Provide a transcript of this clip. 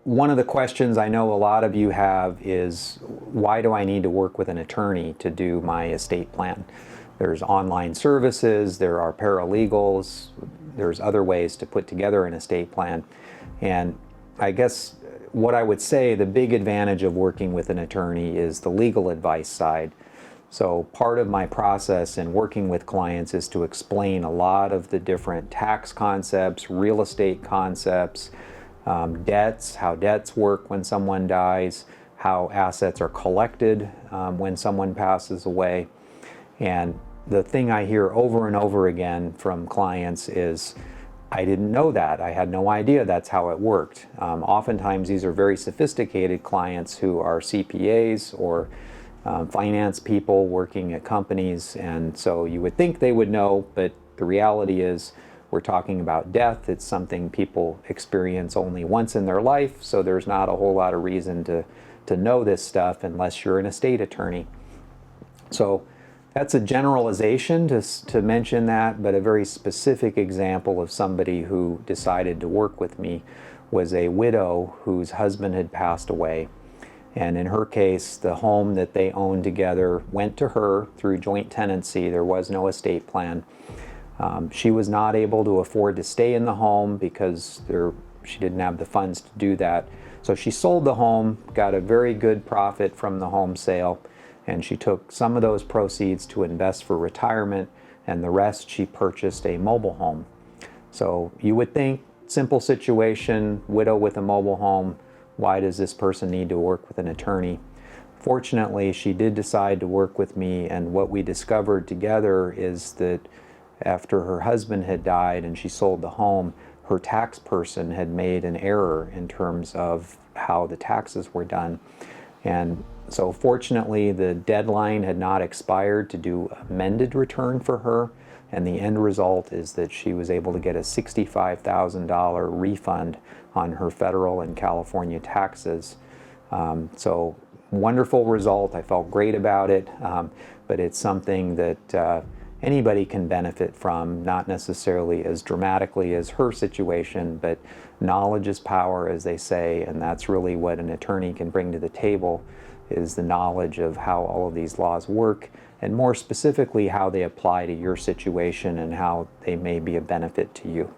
one of the questions I know a lot of you have is, why do I need to work with an attorney to do my estate plan? There's online services, there are paralegals, there's other ways to put together an estate plan. And I guess what I would say, the big advantage of working with an attorney is the legal advice side. So part of my process in working with clients is to explain a lot of the different tax concepts, real estate concepts, debts, how debts work when someone dies, how assets are collected when someone passes away. And the thing I hear over and over again from clients is, I didn't know that. I had no idea that's how it worked. Oftentimes these are very sophisticated clients who are CPAs or finance people working at companies, and so you would think they would know, but the reality is we're talking about death. It's something people experience only once in their life, so there's not a whole lot of reason to know this stuff unless you're an estate attorney. So that's a generalization to mention that, but a very specific example of somebody who decided to work with me was a widow whose husband had passed away. And in her case, the home that they owned together went to her through joint tenancy. There was no estate plan. She was not able to afford to stay in the home because she didn't have the funds to do that. So she sold the home, got a very good profit from the home sale, and she took some of those proceeds to invest for retirement, and the rest she purchased a mobile home. So you would think, simple situation, widow with a mobile home, why does this person need to work with an attorney? Fortunately, she did decide to work with me, and what we discovered together is that after her husband had died and she sold the home, her tax person had made an error in terms of how the taxes were done. And so fortunately, the deadline had not expired to do amended return for her, and the end result is that she was able to get a $65,000 refund on her federal and California taxes. So wonderful result. I felt great about it, but it's something that anybody can benefit from, not necessarily as dramatically as her situation, but knowledge is power, as they say, and that's really what an attorney can bring to the table, is the knowledge of how all of these laws work, and more specifically how they apply to your situation and how they may be a benefit to you.